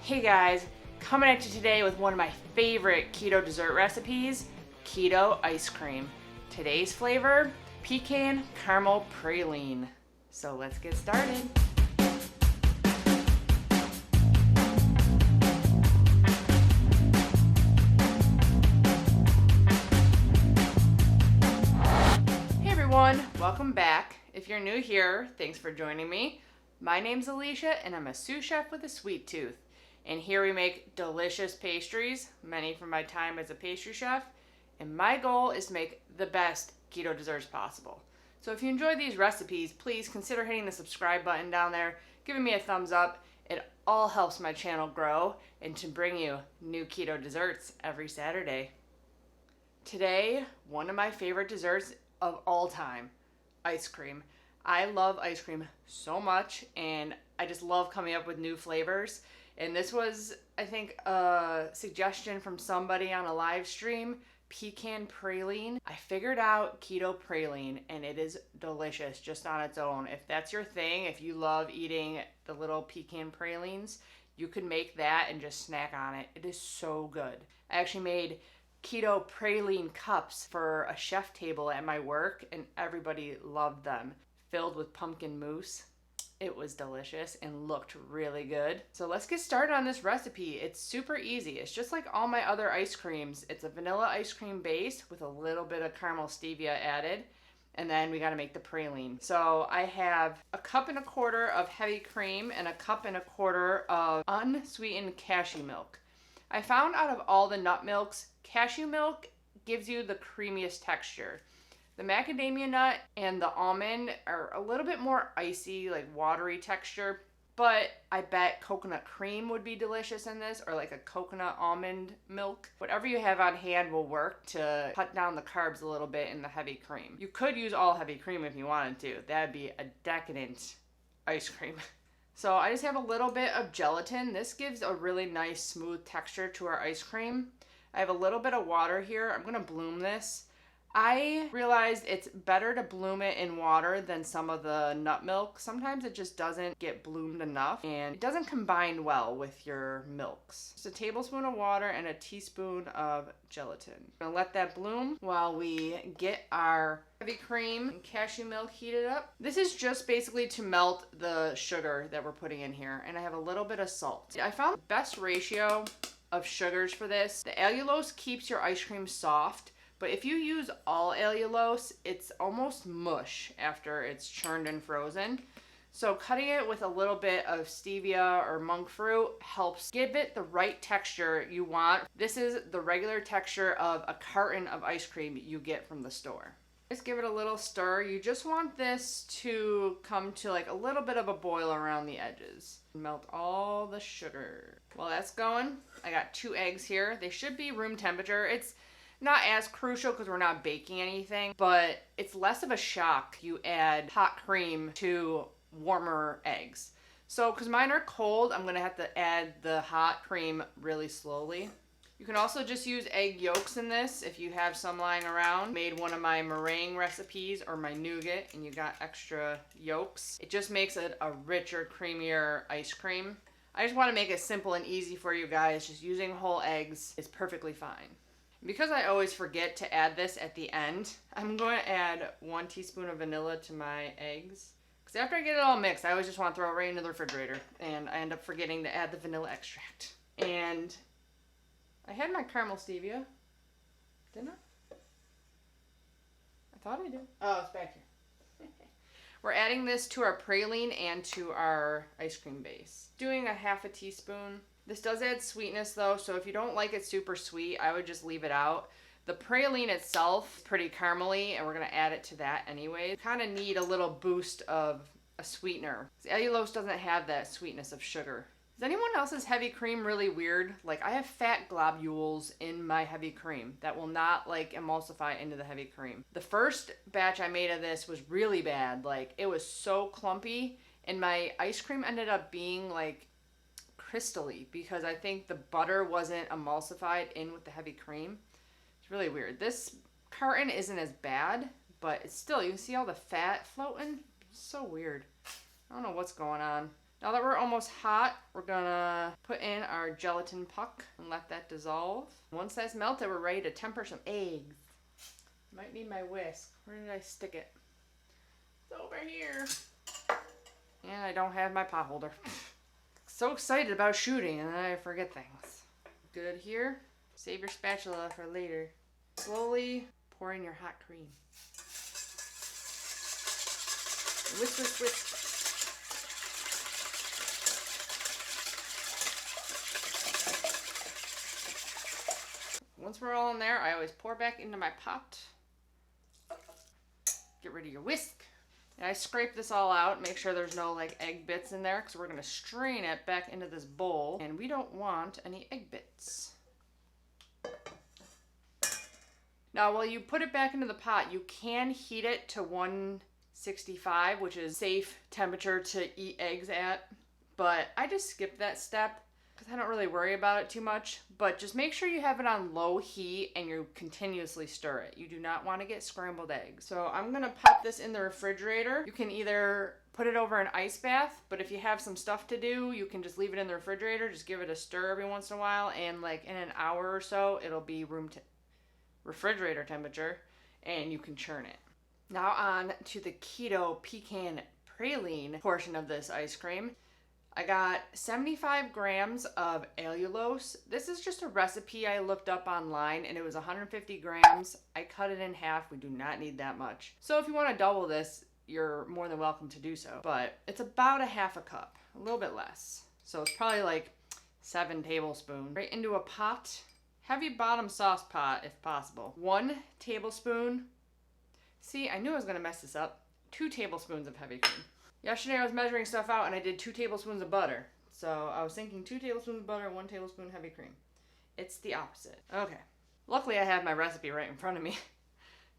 Hey guys, coming at you today with one of my favorite keto dessert recipes, keto ice cream. Today's flavor, pecan caramel praline. So let's get started. Hey everyone, welcome back. If you're new here, thanks for joining me. My name's Alicia and I'm a sous chef with a sweet tooth. And here we make delicious pastries, many from my time as a pastry chef. And my goal is to make the best keto desserts possible. So if you enjoy these recipes, please consider hitting the subscribe button down there, giving me a thumbs up. It all helps my channel grow and to bring you new keto desserts every Saturday. Today, one of my favorite desserts of all time, ice cream. I love ice cream so much and I just love coming up with new flavors. And this was, I think, a suggestion from somebody on a live stream, pecan praline. I figured out keto praline and it is delicious just on its own. If that's your thing, if you love eating the little pecan pralines, you could make that and just snack on it. It is so good. I actually made keto praline cups for a chef table at my work and everybody loved them. Filled with pumpkin mousse. It was delicious and looked really good. So let's get started on this recipe. It's super easy. It's just like all my other ice creams. It's a vanilla ice cream base with a little bit of caramel stevia added. And then we gotta make the praline. So I have a 1.25 cups of heavy cream and a 1.25 cups of unsweetened cashew milk. I found out of all the nut milks, cashew milk gives you the creamiest texture. The macadamia nut and the almond are a little bit more icy, like watery texture, but I bet coconut cream would be delicious in this, or like a coconut almond milk. Whatever you have on hand will work to cut down the carbs a little bit in the heavy cream. You could use all heavy cream if you wanted to. That'd be a decadent ice cream. So I just have a little bit of gelatin. This gives a really nice smooth texture to our ice cream. I have a little bit of water here. I'm gonna bloom this. I realized it's better to bloom it in water than some of the nut milk. Sometimes it just doesn't get bloomed enough and it doesn't combine well with your milks. Just a tablespoon of water and a teaspoon of gelatin. I'm gonna let that bloom while we get our heavy cream and cashew milk heated up. This is just basically to melt the sugar that we're putting in here, and I have a little bit of salt. I found the best ratio of sugars for this. The allulose keeps your ice cream soft. But if you use all allulose, it's almost mush after it's churned and frozen. So cutting it with a little bit of stevia or monk fruit helps give it the right texture you want. This is the regular texture of a carton of ice cream you get from the store. Just give it a little stir. You just want this to come to like a little bit of a boil around the edges. Melt all the sugar. While that's going, I got 2 eggs here. They should be room temperature. It's not as crucial because we're not baking anything, but it's less of a shock. You add hot cream to warmer eggs. So because mine are cold, I'm gonna have to add the hot cream really slowly. You can also just use egg yolks in this if you have some lying around. Made one of my meringue recipes or my nougat and you got extra yolks. It just makes it a richer, creamier ice cream. I just want to make it simple and easy for you guys. Just using whole eggs is perfectly fine. Because I always forget to add this at the end, I'm going to add 1 teaspoon of vanilla to my eggs. Because after I get it all mixed, I always just want to throw it right into the refrigerator. And I end up forgetting to add the vanilla extract. And I had my caramel stevia. Didn't I? I thought I did. Oh, it's back here. We're adding this to our praline and to our ice cream base. Doing a 1/2 teaspoon. This does add sweetness though, so if you don't like it super sweet, I would just leave it out. The praline itself is pretty caramely, and we're gonna add it to that anyway. You kind of need a little boost of a sweetener. Allulose doesn't have that sweetness of sugar. Is anyone else's heavy cream really weird? Like I have fat globules in my heavy cream that will not like emulsify into the heavy cream. The first batch I made of this was really bad. Like it was so clumpy, and my ice cream ended up being like crystally because I think the butter wasn't emulsified in with the heavy cream. It's really weird. This carton isn't as bad, but it's still, you can see all the fat floating. It's so weird. I don't know what's going on. Now that we're almost hot, we're gonna put in our gelatin puck and let that dissolve. Once that's melted, we're ready to temper some eggs. Might need my whisk. Where did I stick it? It's over here. And I don't have my pot holder. So excited about shooting and then I forget things. Good here. Save your spatula for later. Slowly pour in your hot cream. Whisk, whisk, whisk. Once we're all in there, I always pour back into my pot. Get rid of your whisk. And I scrape this all out, make sure there's no like egg bits in there because we're gonna strain it back into this bowl and we don't want any egg bits. Now while you put it back into the pot, you can heat it to 165, which is safe temperature to eat eggs at, but I just skip that step because I don't really worry about it too much. But just make sure you have it on low heat and you continuously stir it. You do not want to get scrambled eggs. So I'm gonna pop this in the refrigerator. You can either put it over an ice bath, but if you have some stuff to do, you can just leave it in the refrigerator. Just give it a stir every once in a while, and like in an hour or so, it'll be refrigerator temperature, and you can churn it. Now on to the Keto Pecan Praline portion of this ice cream. I got 75 grams of Allulose. This is just a recipe I looked up online and it was 150 grams. I cut it in half. We do not need that much. So if you want to double this, you're more than welcome to do so. But it's about a half a cup, a little bit less. So it's probably like 7 tablespoons. Right into a pot, heavy bottom sauce pot if possible. 1 tablespoon. See, I knew I was gonna mess this up. 2 tablespoons of heavy cream. Yesterday I was measuring stuff out and I did 2 tablespoons of butter. So I was thinking 2 tablespoons of butter, 1 tablespoon heavy cream. It's the opposite. Okay. Luckily I have my recipe right in front of me.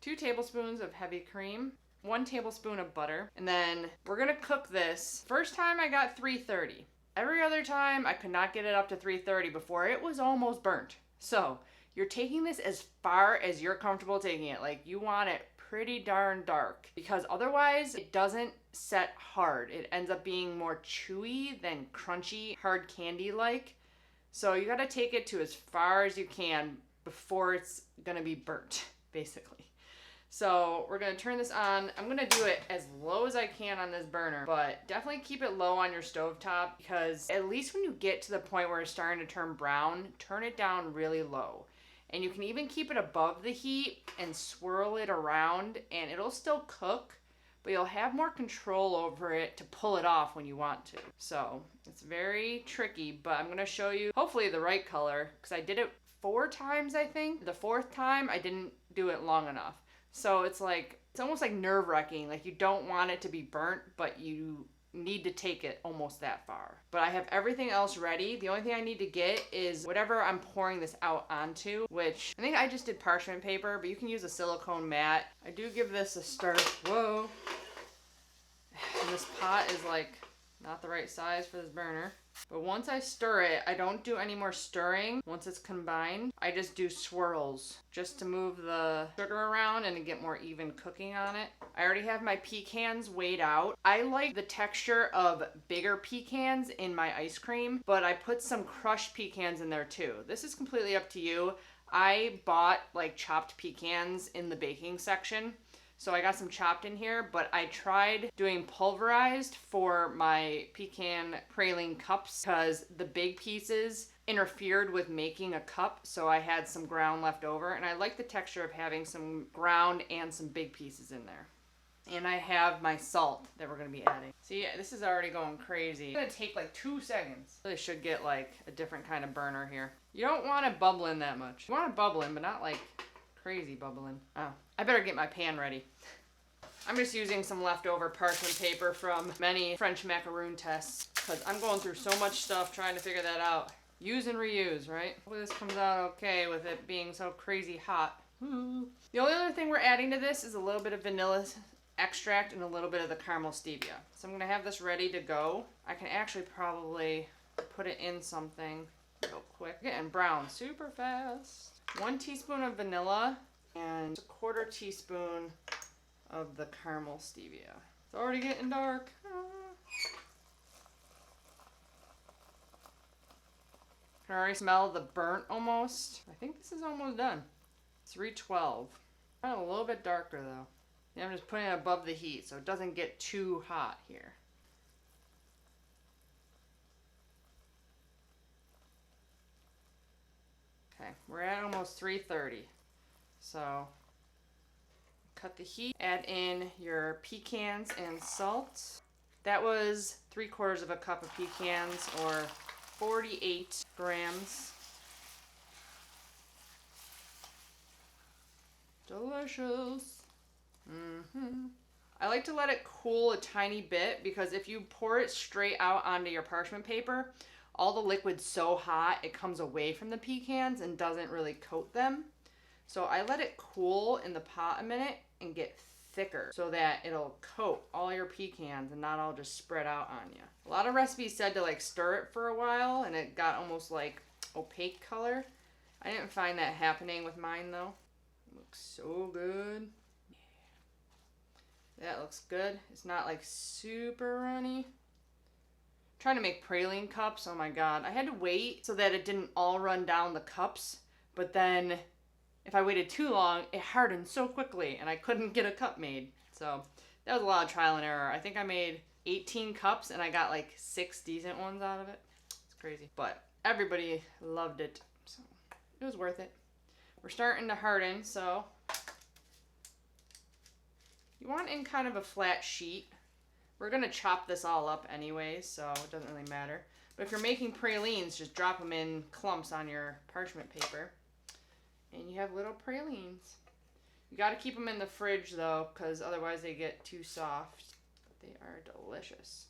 2 tablespoons of heavy cream, 1 tablespoon of butter, and then we're gonna cook this. First time I got 330. Every other time I could not get it up to 330 before it was almost burnt. So you're taking this as far as you're comfortable taking it. Like you want it pretty darn dark because otherwise it doesn't set hard. It ends up being more chewy than crunchy, hard candy like. So you gotta take it to as far as you can before it's gonna be burnt, basically. So we're gonna turn this on. I'm gonna do it as low as I can on this burner, but definitely keep it low on your stovetop because at least when you get to the point where it's starting to turn brown, turn it down really low. And you can even keep it above the heat and swirl it around and it'll still cook, but you'll have more control over it to pull it off when you want to. So it's very tricky, but I'm gonna show you hopefully the right color because I did it 4 times, I think. The 4th time I didn't do it long enough. So it's almost like nerve-wracking. Like you don't want it to be burnt, but you need to take it almost that far. But I have everything else ready. The only thing I need to get is whatever I'm pouring this out onto, which I think I just did parchment paper, but you can use a silicone mat. I do give this a stir. Whoa. And this pot is like not the right size for this burner. But once I stir it, I don't do any more stirring. Once it's combined, I just do swirls just to move the sugar around and to get more even cooking on it. I already have my pecans weighed out. I like the texture of bigger pecans in my ice cream, but I put some crushed pecans in there too. This is completely up to you. I bought like chopped pecans in the baking section. So I got some chopped in here, but I tried doing pulverized for my pecan praline cups because the big pieces interfered with making a cup. So I had some ground left over and I like the texture of having some ground and some big pieces in there. And I have my salt that we're gonna be adding. See, this is already going crazy. It's gonna take like 2 seconds. Really should get like a different kind of burner here. You don't want it bubbling that much. You want it bubbling, but not like crazy bubbling. Oh, I better get my pan ready. I'm just using some leftover parchment paper from many French macaroon tests because I'm going through so much stuff trying to figure that out. Use and reuse, right? Hopefully this comes out okay with it being so crazy hot. Ooh. The only other thing we're adding to this is a little bit of vanilla extract and a little bit of the caramel stevia. So I'm gonna have this ready to go. I can actually probably put it in something real quick. Getting brown super fast. 1 teaspoon of vanilla and 1/4 teaspoon of the caramel stevia. It's already getting dark. I can already smell the burnt almost. I think this is almost done. 312. A little bit darker though. Yeah, I'm just putting it above the heat so it doesn't get too hot here. Okay, we're at almost 330. So cut the heat, add in your pecans and salt. That was 3/4 of a cup of pecans, or 48 grams. Delicious. I like to let it cool a tiny bit because if you pour it straight out onto your parchment paper, all the liquid's so hot it comes away from the pecans and doesn't really coat them. So I let it cool in the pot a minute and get thicker so that it'll coat all your pecans and not all just spread out on you. A lot of recipes said to like stir it for a while and it got almost like opaque color. I didn't find that happening with mine though. It looks so good. Yeah. That looks good. It's not like super runny. Trying to make praline cups, oh my god. I had to wait so that it didn't all run down the cups, but then if I waited too long, it hardened so quickly and I couldn't get a cup made. So that was a lot of trial and error. I think I made 18 cups and I got like 6 decent ones out of it. It's crazy. But everybody loved it, so it was worth it. We're starting to harden, so you want in kind of a flat sheet. We're going to chop this all up anyways, so it doesn't really matter. But if you're making pralines, just drop them in clumps on your parchment paper. And you have little pralines. You got to keep them in the fridge though, because otherwise they get too soft. But they are delicious.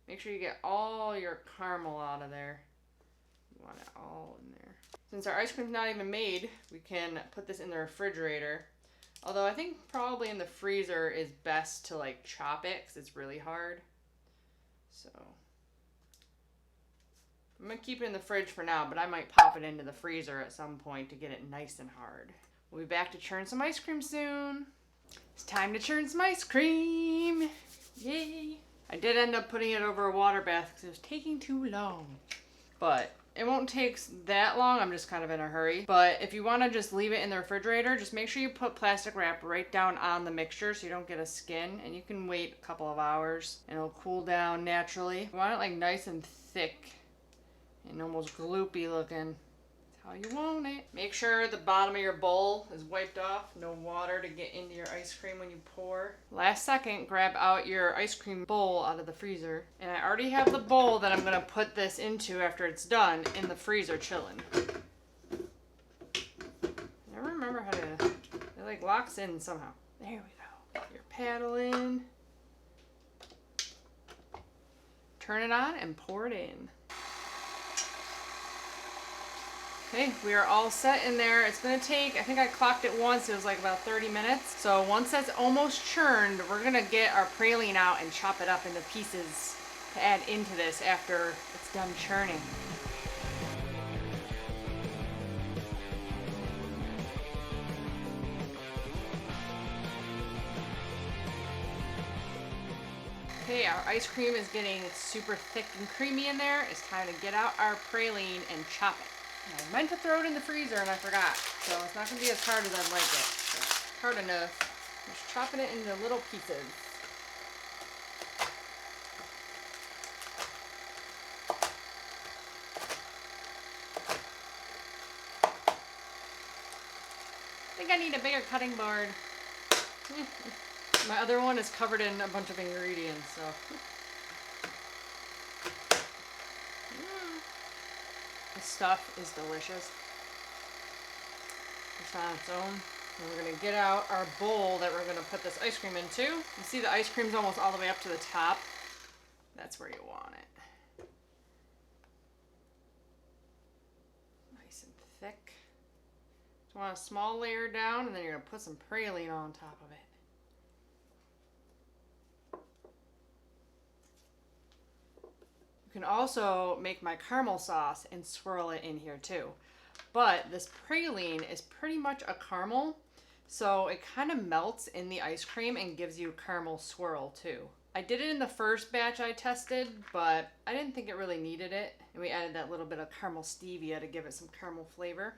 Make sure you get all your caramel out of there. You want it all in there. Since our ice cream's not even made, we can put this in the refrigerator. Although I think probably in the freezer is best to like chop it because it's really hard. So I'm going to keep it in the fridge for now, but I might pop it into the freezer at some point to get it nice and hard. We'll be back to churn some ice cream soon. It's time to churn some ice cream. Yay. I did end up putting it over a water bath because it was taking too long. But it won't take that long. I'm just kind of in a hurry. But if you want to just leave it in the refrigerator, just make sure you put plastic wrap right down on the mixture so you don't get a skin. And you can wait a couple of hours and it'll cool down naturally. You want it like nice and thick and almost gloopy looking. That's how you want it. Make sure the bottom of your bowl is wiped off. No water to get into your ice cream when you pour. Last second, grab out your ice cream bowl out of the freezer. And I already have the bowl that I'm going to put this into after it's done in the freezer chilling. Never remember how to... It like locks in somehow. There we go. Your paddle in. Turn it on and pour it in. Okay, we are all set in there. It's gonna take, I think I clocked it once, it was like about 30 minutes. So once that's almost churned, we're gonna get our praline out and chop it up into pieces to add into this after it's done churning. Okay, our ice cream is getting super thick and creamy in there. It's time to get out our praline and chop it. I meant to throw it in the freezer and I forgot, so it's not going to be as hard as I'd like it. So, hard enough. Just chopping it into little pieces. I think I need a bigger cutting board. My other one is covered in a bunch of ingredients, so... This stuff is delicious. It's on its own. And we're going to get out our bowl that we're going to put this ice cream into. You see the ice cream's almost all the way up to the top. That's where you want it. Nice and thick. Just want a small layer down, and then you're going to put some praline on top of it. You can also make my caramel sauce and swirl it in here too. But this praline is pretty much a caramel, so it kind of melts in the ice cream and gives you caramel swirl too. I did it in the first batch I tested, but I didn't think it really needed it. And we added that little bit of caramel stevia to give it some caramel flavor.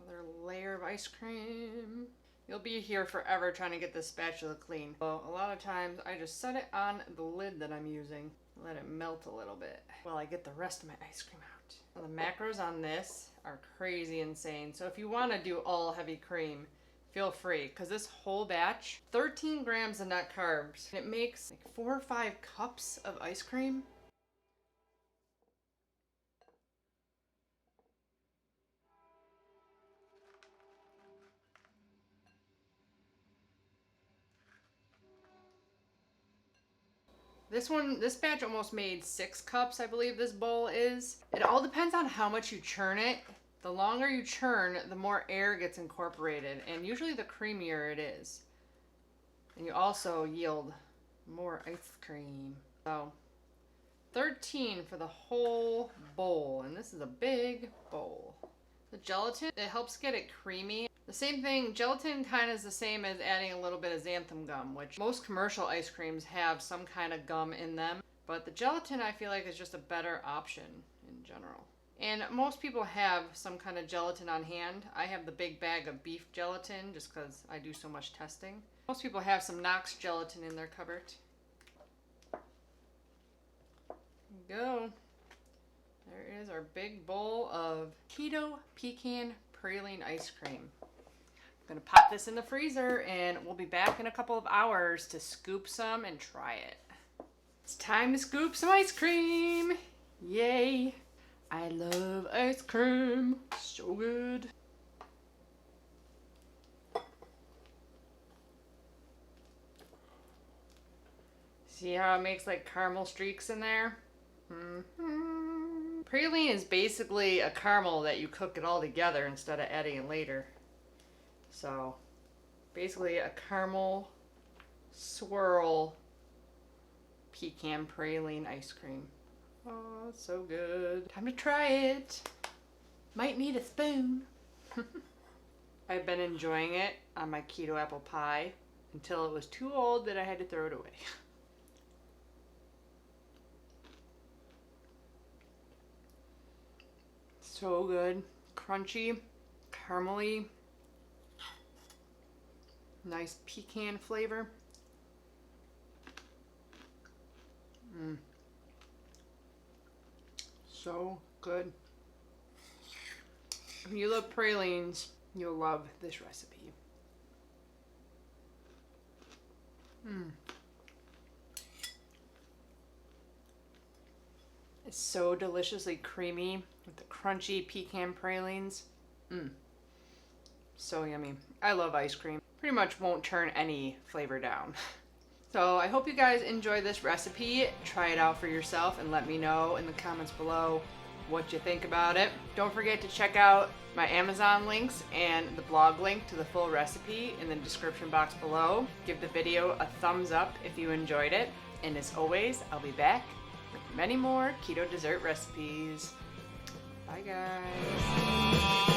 Another layer of ice cream. You'll be here forever trying to get this spatula clean. So a lot of times I just set it on the lid that I'm using. Let it melt a little bit while I get the rest of my ice cream out. Now, the macros on this are crazy insane. So if you want to do all heavy cream, feel free, because this whole batch, 13 grams of net carbs, and it makes like 4 or 5 cups of ice cream. This batch almost made 6 cups, I believe this bowl is. It all depends on how much you churn it. The longer you churn, the more air gets incorporated, and usually the creamier it is. And you also yield more ice cream. So 13 for the whole bowl, and this is a big bowl. The gelatin, it helps get it creamy. The same thing, gelatin kind of is the same as adding a little bit of xanthan gum, which most commercial ice creams have some kind of gum in them. But the gelatin, I feel like, is just a better option in general. And most people have some kind of gelatin on hand. I have the big bag of beef gelatin just because I do so much testing. Most people have some Knox gelatin in their cupboard. There you go. There is our big bowl of Keto Pecan Praline ice cream. I'm gonna pop this in the freezer and we'll be back in a couple of hours to scoop some and try it. It's time to scoop some ice cream. Yay. I love ice cream. So good. See how it makes like caramel streaks in there? Praline is basically a caramel that you cook it all together instead of adding it later. So basically a caramel swirl pecan praline ice cream. Oh, it's so good. Time to try it. Might need a spoon. I've been enjoying it on my keto apple pie until it was too old that I had to throw it away. So good. Crunchy, caramely, nice pecan flavor. So good. If you love pralines, you'll love this recipe. It's so deliciously creamy with the crunchy pecan pralines. So yummy. I love ice cream. Pretty much won't turn any flavor down. So I hope you guys enjoy this recipe. Try it out for yourself and let me know in the comments below what you think about it. Don't forget to check out my Amazon links and the blog link to the full recipe in the description box below. Give the video a thumbs up if you enjoyed it. And as always, I'll be back with many more keto dessert recipes. Bye guys.